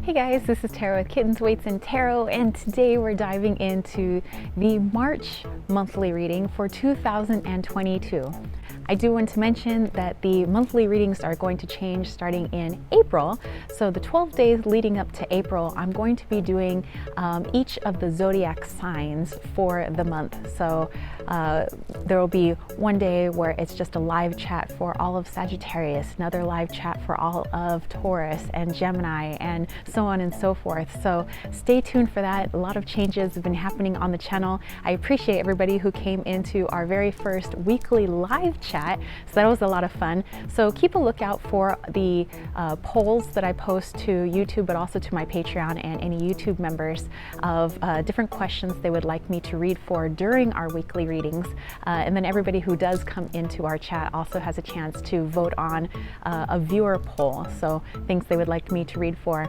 Hey guys, this is Tarot with Kittens, Weights, and Tarot, and today we're diving into the March monthly reading for 2022. I do want to mention that the monthly readings are going to change starting in April. So the 12 days leading up to April, I'm going to be doing each of the zodiac signs for the month. So there will be one day where it's just a live chat for all of Sagittarius, another live chat for all of Taurus and Gemini, and so on and so forth. So stay tuned for that. A lot of changes have been happening on the channel. I appreciate everybody who came into our very first weekly live chat. So that was a lot of fun. So keep a lookout for the polls that I post to YouTube, but also to my Patreon and any YouTube members of different questions they would like me to read for during our weekly readings. And then everybody who does come into our chat also has a chance to vote on a viewer poll. So things they would like me to read for,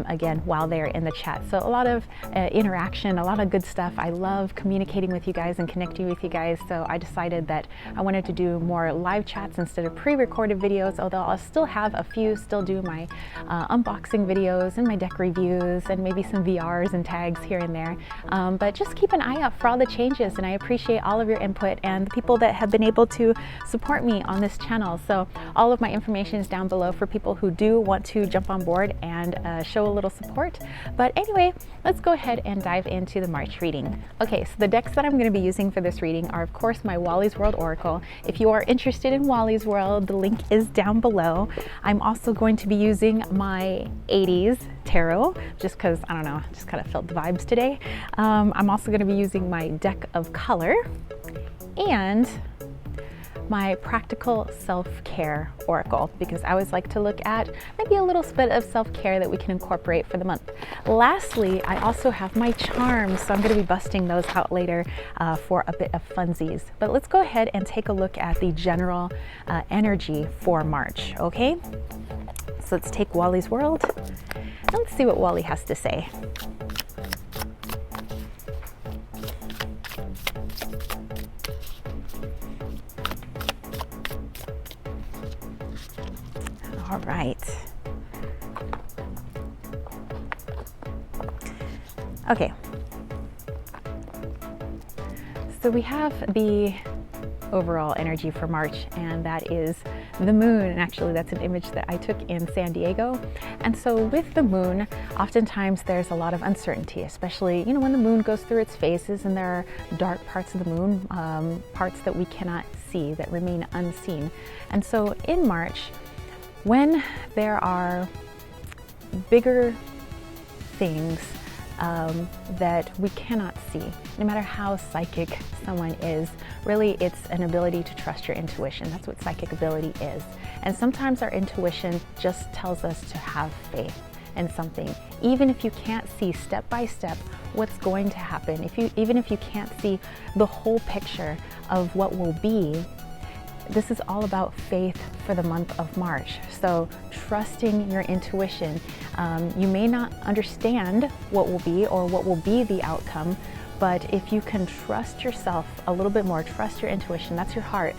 again, while they're in the chat. So a lot of interaction, a lot of good stuff. I love communicating with you guys and connecting with you guys. So I decided that I wanted to do more live chats instead of pre-recorded videos, although I'll still have a few, still do my unboxing videos and my deck reviews and maybe some VRs and tags here and there. But just keep an eye out for all the changes, and I appreciate all of your input and the people that have been able to support me on this channel. So all of my information is down below for people who do want to jump on board and show a little support. But anyway, let's go ahead and dive into the March reading. Okay, so the decks that I'm going to be using for this reading are, of course, my Wally's World Oracle. If you are interested in Wally's World, the link is down below. I'm also going to be using my 80s tarot, just because, I don't know, just kind of felt the vibes today. I'm also going to be using my deck of color and my practical self-care oracle, because I always like to look at maybe a little bit of self-care that we can incorporate for the month. Lastly, I also have my charms, so I'm going to be busting those out later for a bit of funsies. But let's go ahead and take a look at the general energy for March, okay? So let's take Wally's World and let's see what Wally has to say. All right. Okay. So we have the overall energy for March, and that is the moon. And actually, that's an image that I took in San Diego. And so with the moon, oftentimes there's a lot of uncertainty, especially, you know, when the moon goes through its phases and there are dark parts of the moon, parts that we cannot see, that remain unseen. And so in March, when there are bigger things that we cannot see, no matter how psychic someone is, really it's an ability to trust your intuition. That's what psychic ability is. And sometimes our intuition just tells us to have faith in something, even if you can't see step by step what's going to happen. Even if you can't see the whole picture of what will be. This is all about faith for the month of March. So trusting your intuition. You may not understand what will be or what will be the outcome, but if you can trust yourself a little bit more, trust your intuition, that's your heart.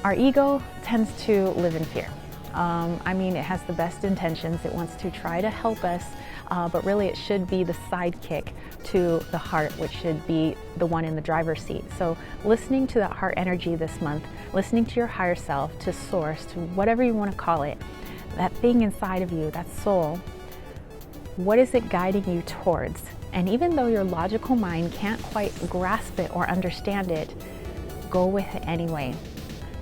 Our ego tends to live in fear. I mean, it has the best intentions. It wants to try to help us, but really it should be the sidekick to the heart, which should be the one in the driver's seat. So listening to that heart energy this month, listening to your higher self, to source, to whatever you want to call it, that thing inside of you, that soul, what is it guiding you towards? And even though your logical mind can't quite grasp it or understand it, go with it anyway,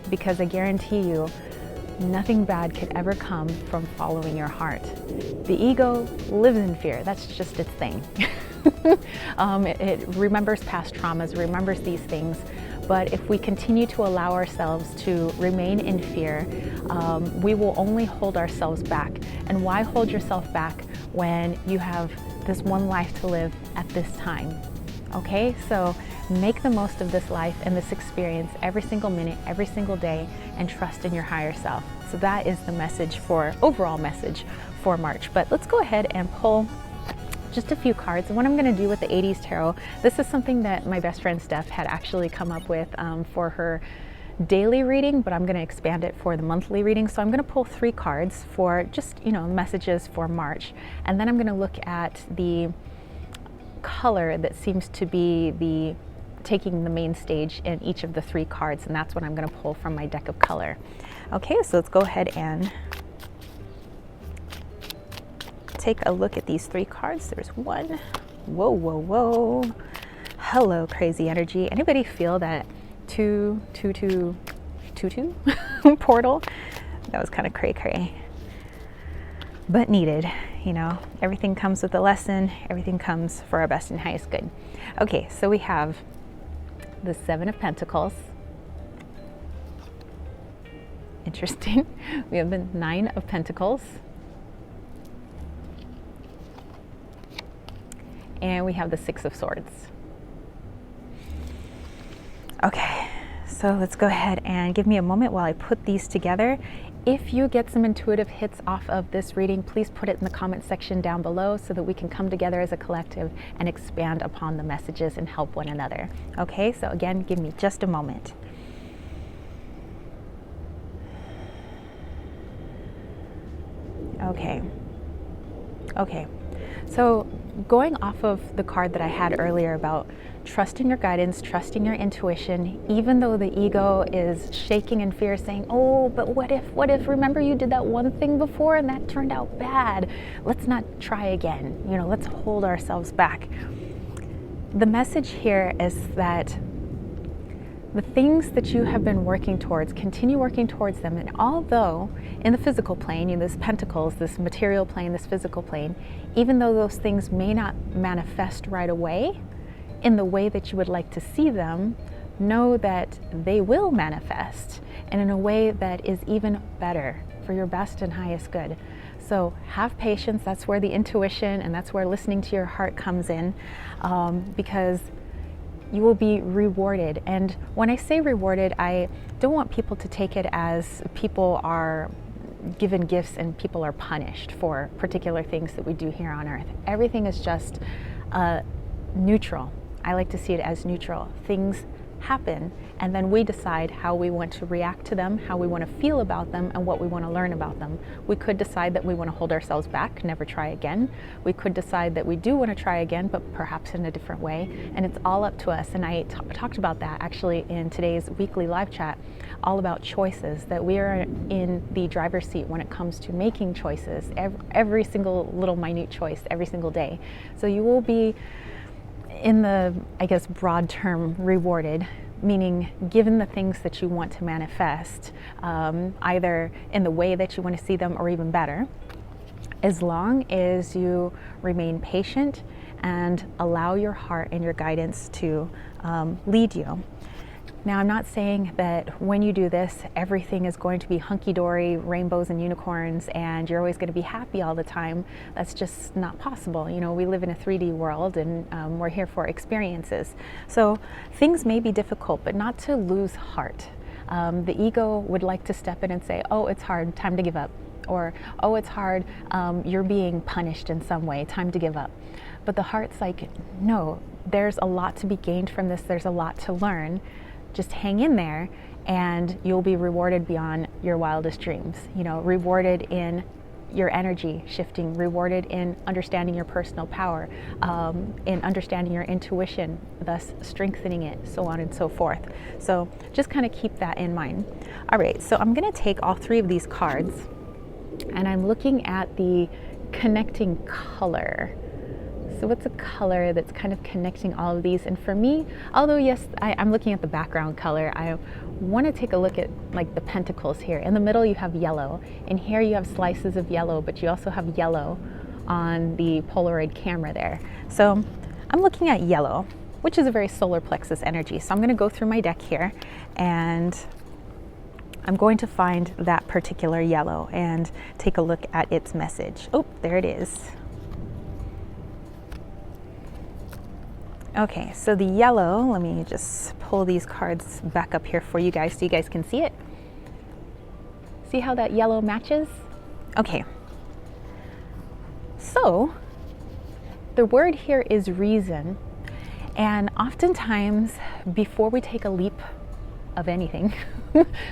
because I guarantee you, nothing bad could ever come from following your heart. The ego lives in fear. That's just its thing. It remembers past traumas, remembers these things. But if we continue to allow ourselves to remain in fear, we will only hold ourselves back. And why hold yourself back when you have this one life to live at this time? Okay, so make the most of this life and this experience every single minute, every single day, and trust in your higher self. So that is the message overall message for March. But let's go ahead and pull just a few cards. And what I'm going to do with the 80s tarot, this is something that my best friend Steph had actually come up with for her daily reading, but I'm going to expand it for the monthly reading. So I'm going to pull 3 cards for just, messages for March. And then I'm going to look at the color that seems to be taking the main stage in each of the 3 cards. And that's what I'm going to pull from my deck of color. Okay, so let's go ahead and take a look at these 3 cards. There's 1. Whoa, whoa, whoa. Hello, crazy energy. Anybody feel that 2-2-2-2 portal? That was kind of cray-cray, but needed. Everything comes with a lesson. Everything comes for our best and highest good. Okay, so we have the 7 of Pentacles. Interesting. We have the 9 of Pentacles. And we have the 6 of Swords. Okay, so let's go ahead and give me a moment while I put these together. If you get some intuitive hits off of this reading, please put it in the comment section down below so that we can come together as a collective and expand upon the messages and help one another. Okay, so again, give me just a moment. Okay, so going off of the card that I had earlier about trusting your guidance, trusting your intuition, even though the ego is shaking in fear saying, oh, but what if, remember you did that one thing before and that turned out bad. Let's not try again. Let's hold ourselves back. The message here is that the things that you have been working towards, continue working towards them. And although in the physical plane, this pentacles, this material plane, this physical plane, even though those things may not manifest right away in the way that you would like to see them, know that they will manifest and in a way that is even better for your best and highest good. So have patience. That's where the intuition and that's where listening to your heart comes in, because you will be rewarded. And when I say rewarded, I don't want people to take it as people are given gifts and people are punished for particular things that we do here on earth. Everything is just neutral. I like to see it as neutral. Things happen and then we decide how we want to react to them, how we want to feel about them, and what we want to learn about them. We could decide that we want to hold ourselves back, never try again. We could decide that we do want to try again, but perhaps in a different way, and it's all up to us. And I talked about that actually in today's weekly live chat, all about choices, that we are in the driver's seat when it comes to making choices, every single little minute choice every single day. So you will be, in the, I guess, broad term, rewarded, meaning given the things that you want to manifest, either in the way that you want to see them or even better, as long as you remain patient and allow your heart and your guidance to lead you. Now, I'm not saying that when you do this, everything is going to be hunky-dory, rainbows and unicorns, and you're always going to be happy all the time. That's just not possible. We live in a 3D world, and we're here for experiences. So things may be difficult, but not to lose heart. The ego would like to step in and say, oh, it's hard, time to give up. Or, oh, it's hard, you're being punished in some way, time to give up. But the heart's like, no, there's a lot to be gained from this, there's a lot to learn. Just hang in there and you'll be rewarded beyond your wildest dreams. Rewarded in your energy shifting, rewarded in understanding your personal power, in understanding your intuition, thus strengthening it, so on and so forth. So just kind of keep that in mind. All right, so I'm going to take all 3 of these cards and I'm looking at the connecting color. So what's a color that's kind of connecting all of these? And for me, although yes, I'm looking at the background color, I want to take a look at like the pentacles here. In the middle you have yellow, and here you have slices of yellow, but you also have yellow on the Polaroid camera there. So I'm looking at yellow, which is a very solar plexus energy. So I'm going to go through my deck here and I'm going to find that particular yellow and take a look at its message. Oh, there it is. Okay, so the yellow, let me just pull these cards back up here for you guys so you guys can see it. See how that yellow matches? Okay. So, the word here is reason. And oftentimes, before we take a leap of anything,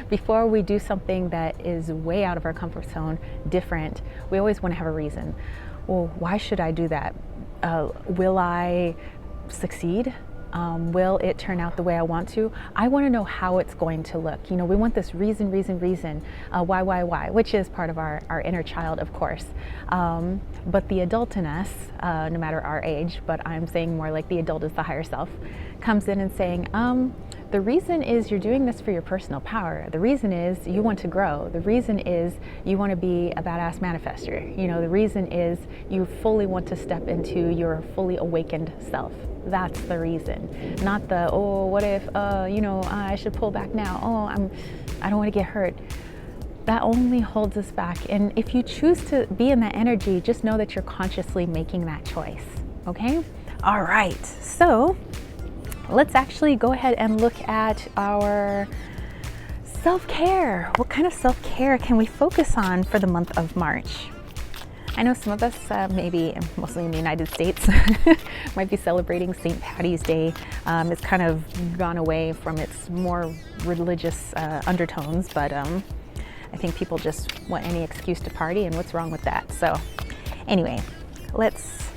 before we do something that is way out of our comfort zone, different, we always want to have a reason. Well, why should I do that? Will I succeed? Will it turn out the way I want to? I want to know how it's going to look. You know, we want this reason, why, which is part of our inner child, of course. But the adult in us, no matter our age, but I'm saying more like the adult is the higher self, comes in and saying, the reason is you're doing this for your personal power. The reason is you want to grow. The reason is you want to be a badass manifester. You know, the reason is you fully want to step into your fully awakened self. That's the reason, not the, oh, what if, you know, I should pull back now. Oh, I don't want to get hurt. That only holds us back. And if you choose to be in that energy, just know that you're consciously making that choice. Okay? All right. So let's actually go ahead and look at our self-care. What kind of self-care can we focus on for the month of March? I know some of us, maybe mostly in the United States, might be celebrating St. Patty's Day. It's kind of gone away from its more religious undertones, but I think people just want any excuse to party, and what's wrong with that? So anyway, let's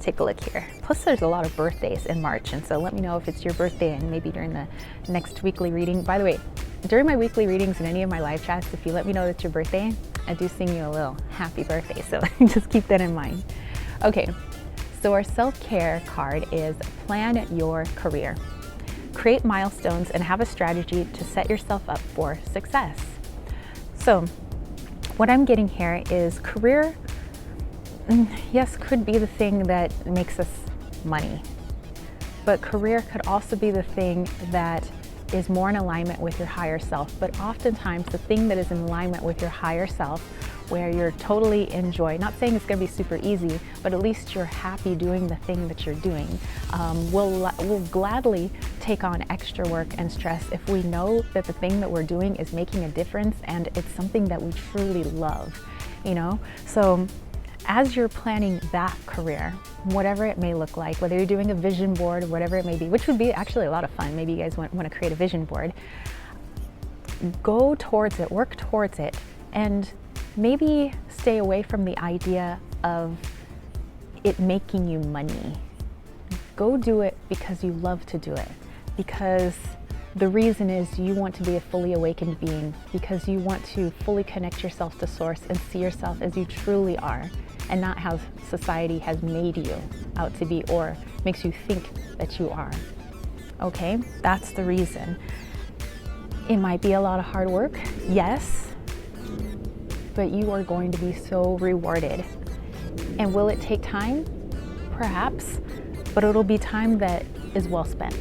take a look here. Plus there's a lot of birthdays in March, and so let me know if it's your birthday, and maybe during the next weekly reading. By the way, during my weekly readings and any of my live chats, if you let me know that it's your birthday, I do sing you a little happy birthday, so just keep that in mind. Okay, so our self-care card is plan your career. Create milestones and have a strategy to set yourself up for success. So what I'm getting here is career, yes, could be the thing that makes us money, but career could also be the thing that is more in alignment with your higher self. But oftentimes the thing that is in alignment with your higher self, where you're totally enjoy, not saying it's gonna be super easy, but at least you're happy doing the thing that you're doing, we'll gladly take on extra work and stress if we know that the thing that we're doing is making a difference and it's something that we truly love, you know? So as you're planning that career, whatever it may look like, whether you're doing a vision board or whatever it may be, which would be actually a lot of fun, maybe you guys want to create a vision board, go towards it, work towards it, and maybe stay away from the idea of it making you money. Go do it because you love to do it, because the reason is you want to be a fully awakened being, because you want to fully connect yourself to source and see yourself as you truly are, and not how society has made you out to be or makes you think that you are. Okay, that's the reason. It might be a lot of hard work, yes, but you are going to be so rewarded. And will it take time? Perhaps, but it'll be time that is well spent.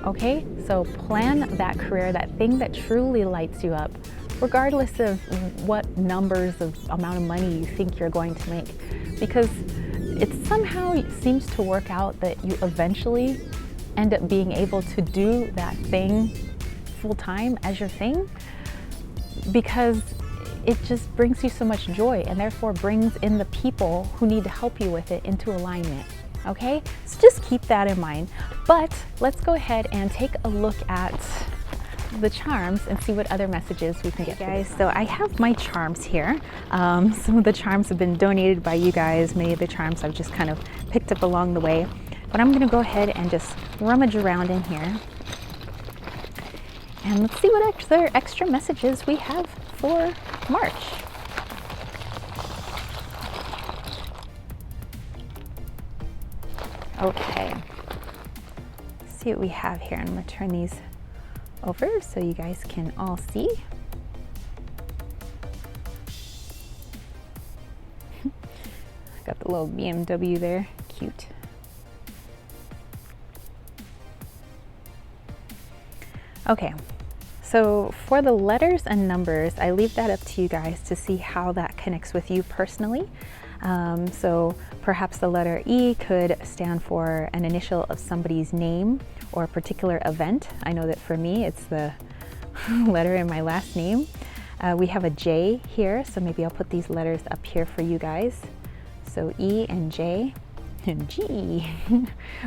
Okay, so plan that career, that thing that truly lights you up, regardless of what numbers of amount of money you think you're going to make, because it somehow seems to work out that you eventually end up being able to do that thing full time as your thing, because it just brings you so much joy and therefore brings in the people who need to help you with it into alignment. Okay, so just keep that in mind. But let's go ahead and take a look at the charms and see what other messages we can get. Guys, so I have my charms here. Some of the charms have been donated by you guys. Many of the charms I've just kind of picked up along the way. But I'm gonna go ahead and just rummage around in here. And let's see what other extra messages we have for March. Okay, let's see what we have here. I'm gonna turn these over so you guys can all see. Got the little BMW there, cute. Okay, so for the letters and numbers, I leave that up to you guys to see how that connects with you personally. So perhaps the letter E could stand for an initial of somebody's name or a particular event. I know that for me, it's the letter in my last name. We have a J here, so maybe I'll put these letters up here for you guys. So E and J. G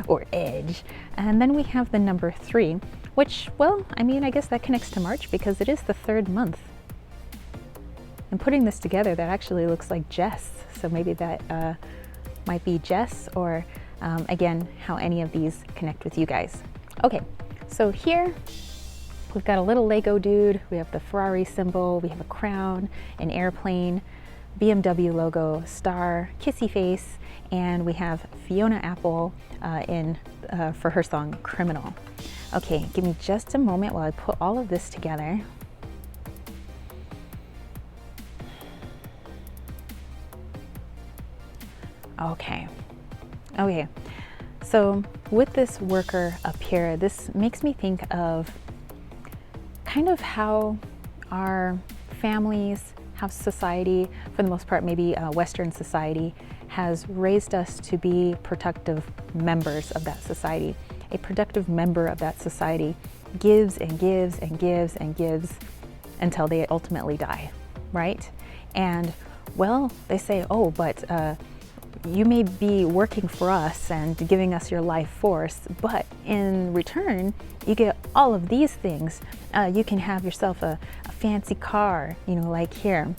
or edge. And then we have the number 3, which, well, I mean, I guess that connects to March because it is the 3rd month. And putting this together, that actually looks like Jess. So maybe that might be Jess, or again, how any of these connect with you guys. Okay, so here we've got a little Lego dude, we have the Ferrari symbol, we have a crown, an airplane, BMW logo, star, kissy face, and we have Fiona Apple for her song Criminal. Okay, give me just a moment while I put all of this together. Okay, so with this worker up here, this makes me think of kind of how our families, how society, for the most part, maybe Western society, has raised us to be productive members of that society. A productive member of that society gives and gives and gives and gives until they ultimately die, right? And well, they say, oh, but you may be working for us and giving us your life force, but in return, you get all of these things. You can have yourself a fancy car, you know, like here.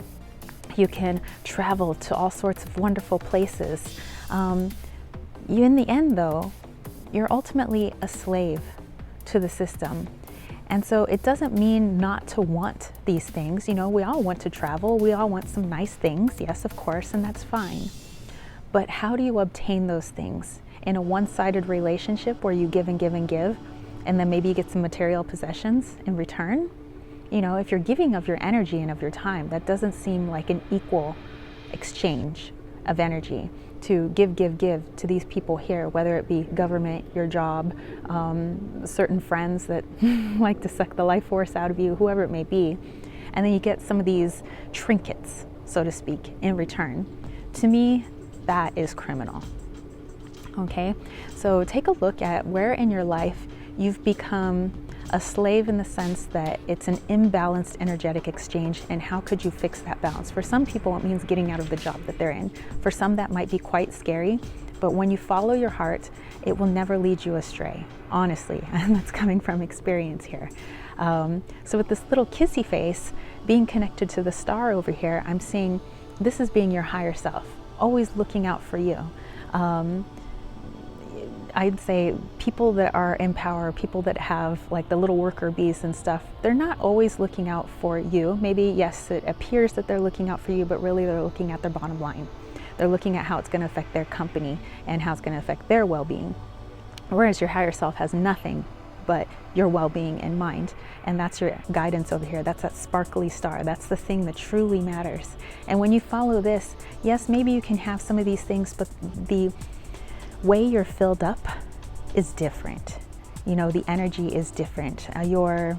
You can travel to all sorts of wonderful places. In the end, though, you're ultimately a slave to the system. And so it doesn't mean not to want these things. You know, we all want to travel. We all want some nice things. Yes, of course, and that's fine. But how do you obtain those things? In a one-sided relationship where you give and give and give, and then maybe you get some material possessions in return? You know, if you're giving of your energy and of your time, that doesn't seem like an equal exchange of energy to give to these people here, whether it be government, your job, certain friends that like to suck the life force out of you, whoever it may be. And then you get some of these trinkets, so to speak, in return. To me, that is criminal. Okay, so take a look at where in your life you've become a slave, in the sense that it's an imbalanced energetic exchange, and how could you fix that balance? For some people, it means getting out of the job that they're in. For some, that might be quite scary, but when you follow your heart, it will never lead you astray, honestly, and that's coming from experience here. So with this little kissy face being connected to the star over here, I'm seeing this is being your higher self, always looking out for you. I'd say people that are in power, people that have like the little worker bees and stuff, they're not always looking out for you. Maybe, yes, it appears that they're looking out for you, but really they're looking at their bottom line. They're looking at how it's going to affect their company and how it's going to affect their well-being. Whereas your higher self has nothing but your well-being in mind. And that's your guidance over here. That's that sparkly star. That's the thing that truly matters. And when you follow this, yes, maybe you can have some of these things, but the way you're filled up is different. You know, the energy is different. Your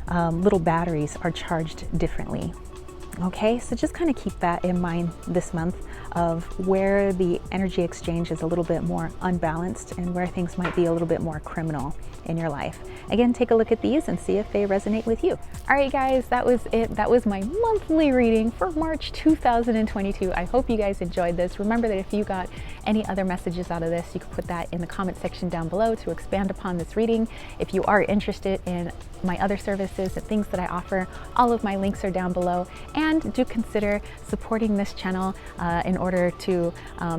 little batteries are charged differently. Okay, so just kind of keep that in mind this month, of where the energy exchange is a little bit more unbalanced and where things might be a little bit more criminal in your life. Again, take a look at these and see if they resonate with you. All right, guys, that was it. That was my monthly reading for March 2022. I hope you guys enjoyed this. Remember that if you got any other messages out of this, you can put that in the comment section down below to expand upon this reading. If you are interested in my other services and things that I offer, all of my links are down below. And do consider supporting this channel in order to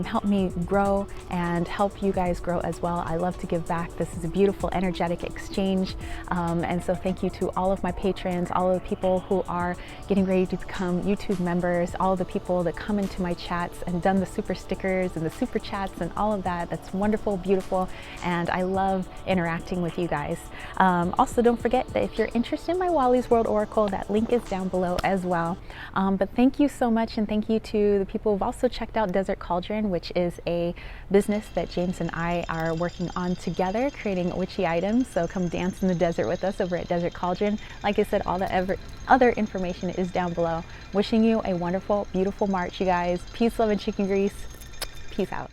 help me grow and help you guys grow as well. I love to give back. This is a beautiful energetic exchange. And so thank you to all of my patrons, all of the people who are getting ready to become YouTube members, all of the people that come into my chats and done the super stickers and the super chats and all of that. That's wonderful, beautiful, and I love interacting with you guys. Also, don't forget that if you're interested in my Wally's World Oracle, that link is down below as well. But thank you so much, and thank you to the people who've also checked out Desert Cauldron, which is a business that James and I are working on together, creating witchy items. So come dance in the desert with us over at Desert Cauldron. Like I said, all the other information is down below. Wishing you a wonderful, beautiful March, you guys. Peace, love, and chicken grease. Peace out.